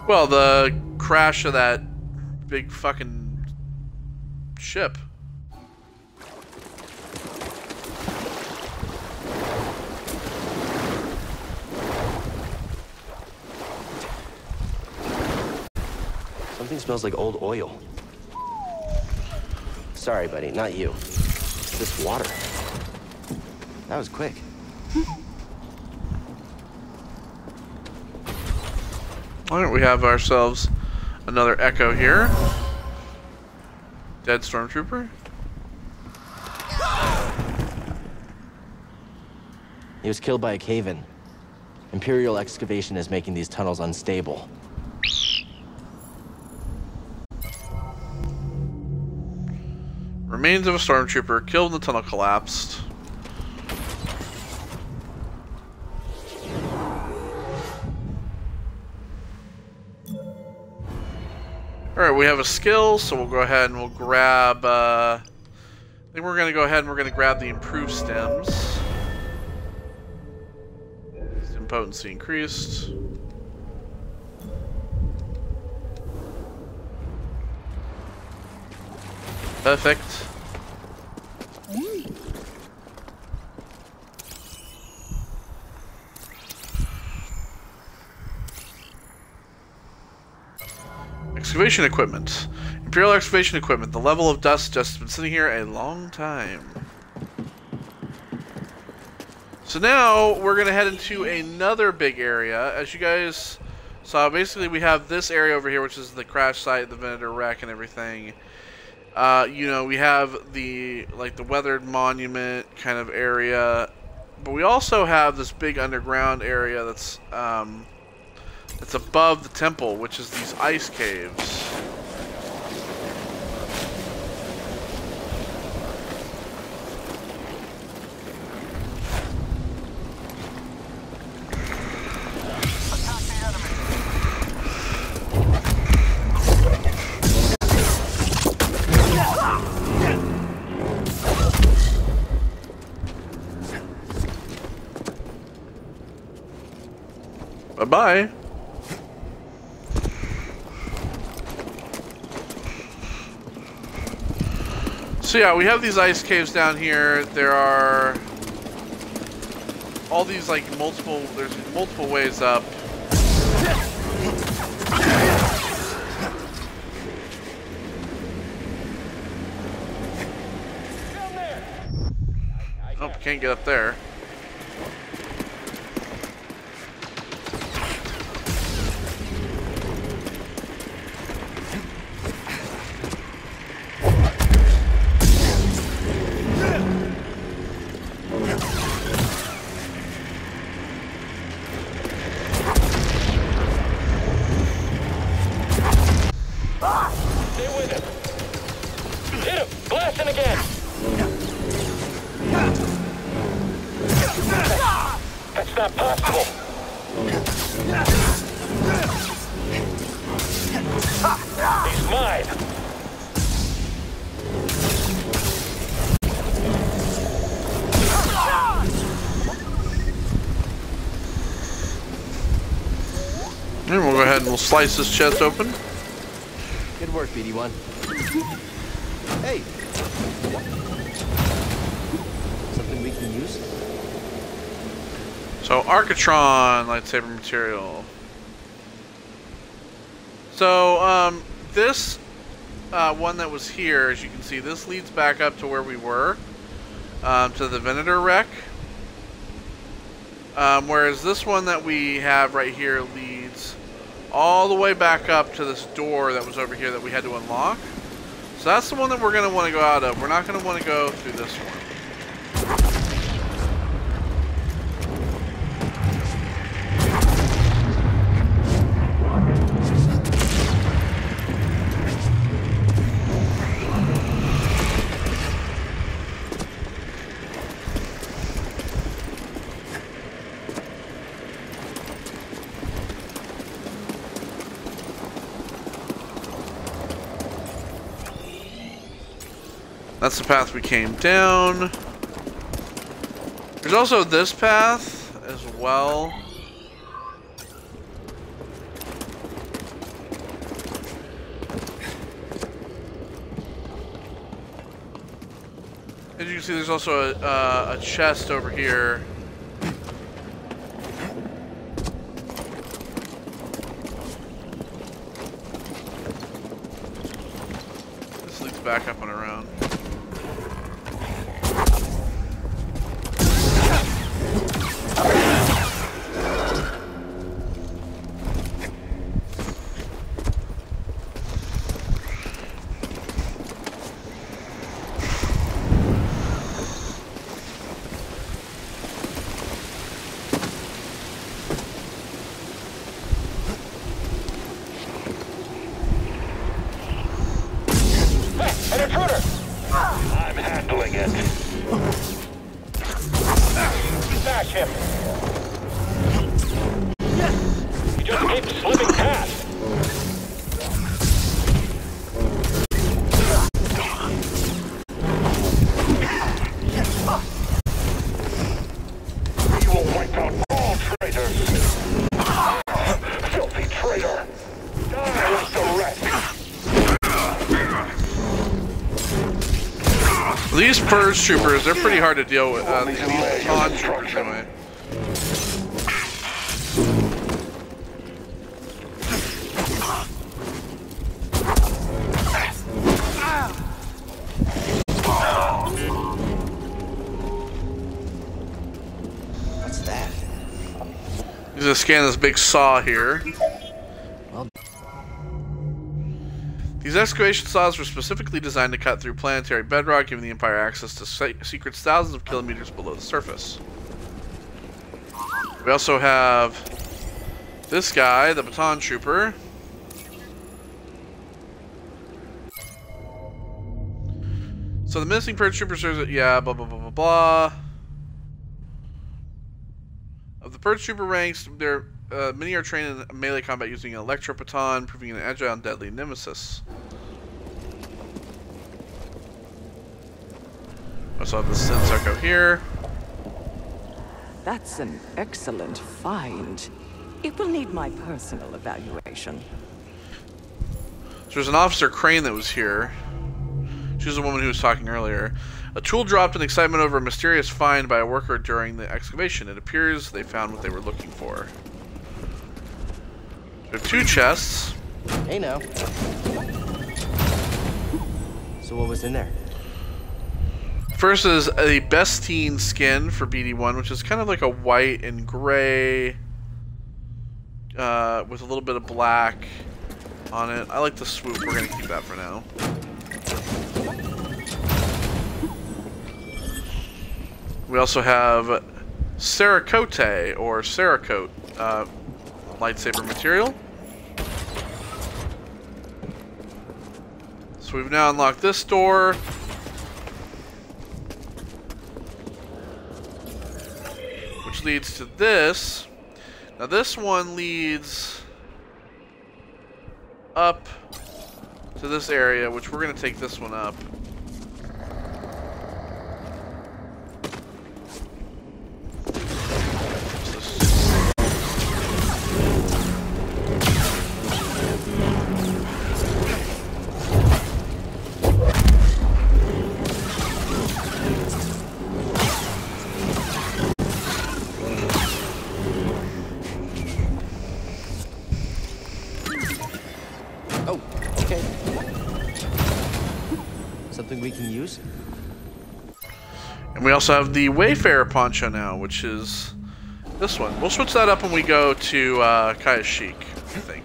[SPEAKER 1] Well, the crash of that big fucking ship.
[SPEAKER 2] Something smells like old oil. Sorry, buddy, not you. This water. That was quick.
[SPEAKER 1] Alright, we have ourselves another Echo here. Dead stormtrooper.
[SPEAKER 2] He was killed by a cave-in. Imperial excavation is making these tunnels unstable.
[SPEAKER 1] Remains of a stormtrooper killed when the tunnel collapsed. Alright, we have a skill, so we'll go ahead and we'll grab, I think we're going to go ahead and we're going to grab the improved stems. Stem potency increased. Perfect. Excavation equipment. Imperial excavation equipment. The level of dust just has been sitting here a long time. So now we're going to head into another big area. As you guys saw, basically we have this area over here, which is the crash site, the Venator wreck and everything. You know, we have the weathered monument kind of area, but we also have this big underground area that's above the temple, which is these ice caves. Bye-bye. So yeah, we have these ice caves down here. There are all these there's multiple ways up. Oh, can't get up there. And we'll go ahead and we'll slice this chest open.
[SPEAKER 2] Good work, BD1. Hey! Something we can use?
[SPEAKER 1] So, Arcatron lightsaber material. So, this one that was here, as you can see, this leads back up to where we were, to the Venator wreck. Whereas this one that we have right here leads all the way back up to this door that was over here that we had to unlock. So that's the one that we're going to want to go out of. We're not going to want to go through this one. That's the path we came down. There's also this path as well. As you can see, there's also a chest over here. This leads back up and around. These purge troopers, they're pretty hard to deal with. These baton troopers, anyway.
[SPEAKER 2] What's that?
[SPEAKER 1] He's gonna scan this big saw here. These excavation saws were specifically designed to cut through planetary bedrock, giving the Empire access to secrets thousands of kilometers below the surface. We also have this guy, the baton trooper. So the missing purge trooper serves, yeah, blah blah blah blah blah. Of the purge trooper ranks, many are trained in melee combat using an electro baton, proving an agile and deadly nemesis. I also have the Sensarko here.
[SPEAKER 7] That's an excellent find. It will need my personal evaluation.
[SPEAKER 1] So there's an Officer Crane that was here. She was the woman who was talking earlier. A tool dropped in excitement over a mysterious find by a worker during the excavation. It appears they found what they were looking for. There are two chests.
[SPEAKER 2] Hey now. So what was in there?
[SPEAKER 1] First is a Bestine skin for BD1, which is kind of like a white and gray with a little bit of black on it. I like the swoop. We're going to keep that for now. We also have Cerakote or Cerakote lightsaber material. So we've now unlocked this door. Which leads to this. Now this one leads up to this area, which we're going to take this one up.
[SPEAKER 2] We can use.
[SPEAKER 1] And we also have the Wayfarer poncho now, which is this one. We'll switch that up when we go to Kashyyyk, I think.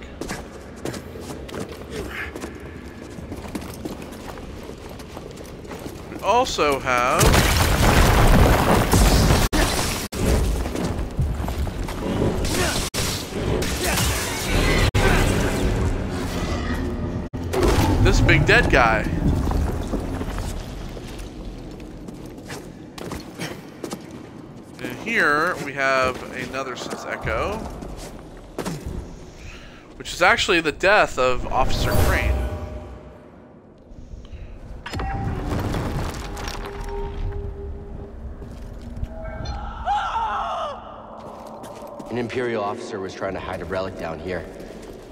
[SPEAKER 1] also have this big dead guy. And here we have another sense echo, which is actually the death of Officer Crane.
[SPEAKER 2] An Imperial officer was trying to hide a relic down here.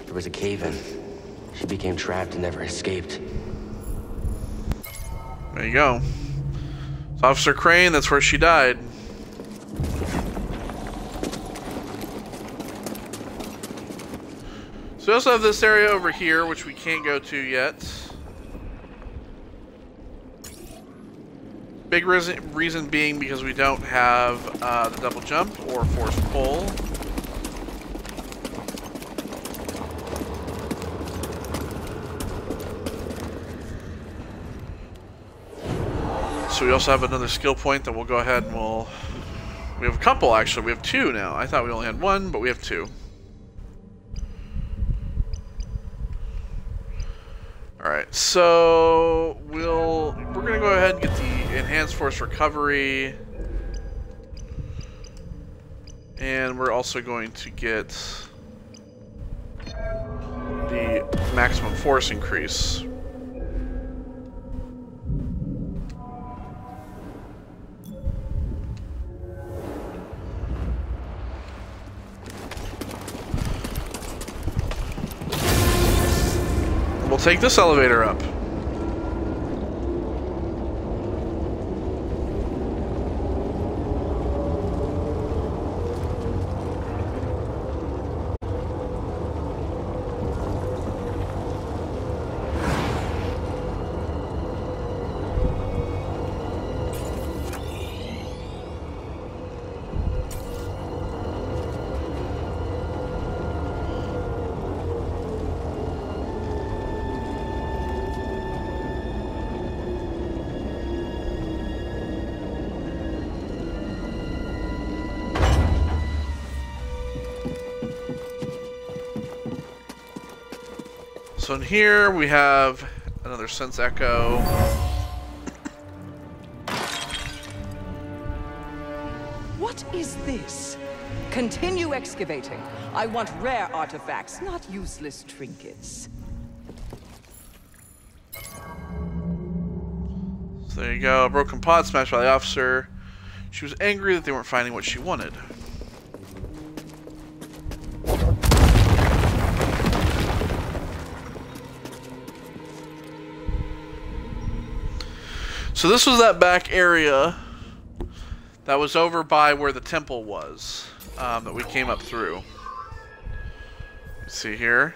[SPEAKER 2] There was a cave-in. She became trapped and never escaped.
[SPEAKER 1] There you go. It's Officer Crane, that's where she died. So we also have this area over here, which we can't go to yet. Big reason being because we don't have the double jump or force pull. So we also have another skill point that we'll go ahead and we have a couple actually. We have two now. I thought we only had one, but we have two. Alright, so we're gonna go ahead and get the enhanced force recovery. And we're also going to get the maximum force increase. We'll take this elevator up. So in here we have another sense echo.
[SPEAKER 7] What is this? Continue excavating. I want rare artifacts, not useless trinkets.
[SPEAKER 1] So there you go. A broken pot smashed by the officer. She was angry that they weren't finding what she wanted. So this was that back area that was over by where the temple was, that we came up through. Let's see here.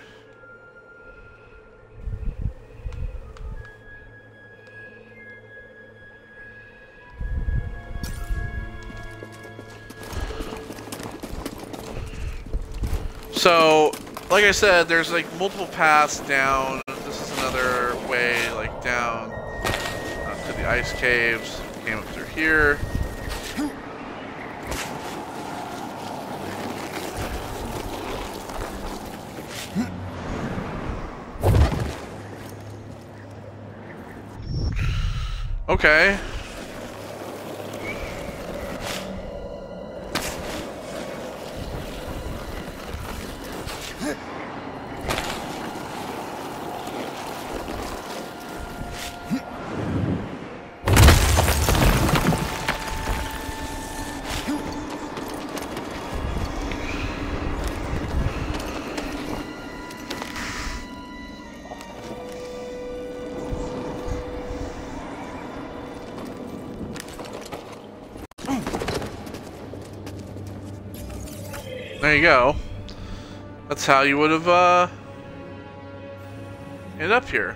[SPEAKER 1] So, like I said, there's like multiple paths down. This is another way, like down to the ice caves. Came up through here. Okay. There you go. That's how you would have ended up here.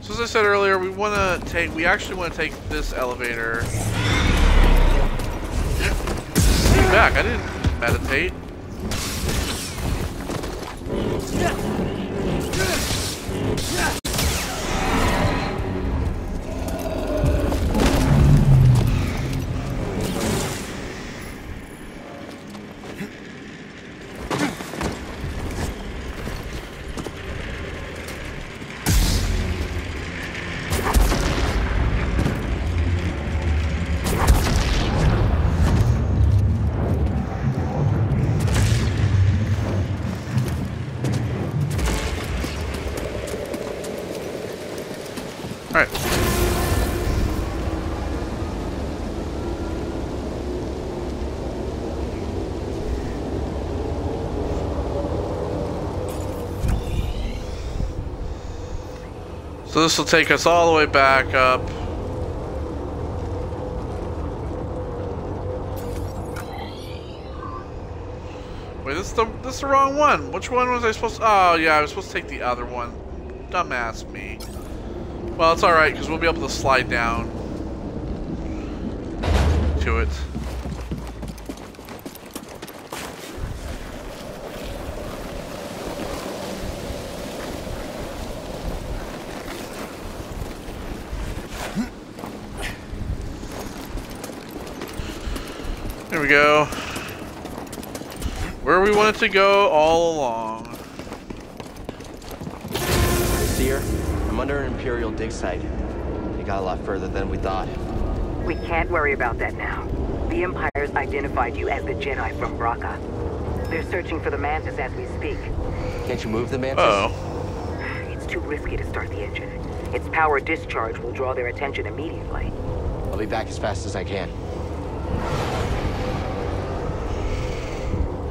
[SPEAKER 1] So as I said earlier, we actually want to take this elevator back. I didn't meditate. Alright. So this will take us all the way back up. Wait, this is the wrong one. Which one was I supposed to... Oh, yeah, I was supposed to take the other one. Dumbass me. Well, it's alright, because we'll be able to slide down to it. There we go. Where we wanted to go all along.
[SPEAKER 2] Seer, I'm under an Imperial dig site. We got a lot further than we thought.
[SPEAKER 5] We can't worry about that now. The Empire's identified you as the Jedi from Braca. They're searching for the Mantis as we speak.
[SPEAKER 2] Can't you move the Mantis?
[SPEAKER 1] Uh-oh.
[SPEAKER 5] It's too risky to start the engine. Its power discharge will draw their attention immediately.
[SPEAKER 2] I'll be back as fast as I can.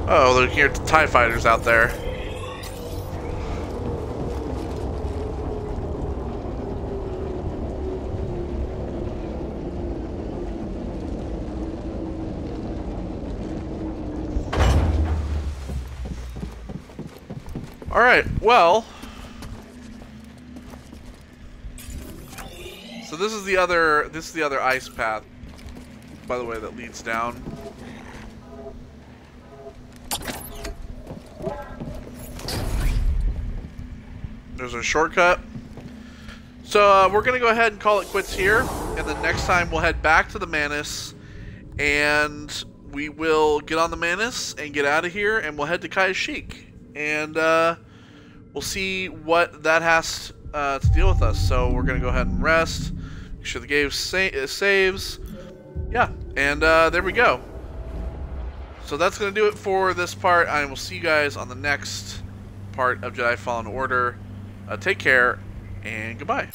[SPEAKER 1] Oh, look here, TIE fighters out there. All right, well, so this is the other ice path, by the way, that leads down. There's a shortcut. So we're gonna go ahead and call it quits here, and then next time we'll head back to the Mantis, and we will get on the Mantis and get out of here, and we'll head to Kashyyyk, and we'll see what that has to deal with us. So we're gonna go ahead and rest, make sure the game saves, yeah, and there we go. So that's gonna do it for this part. I will see you guys on the next part of Jedi Fallen Order. Take care, and goodbye.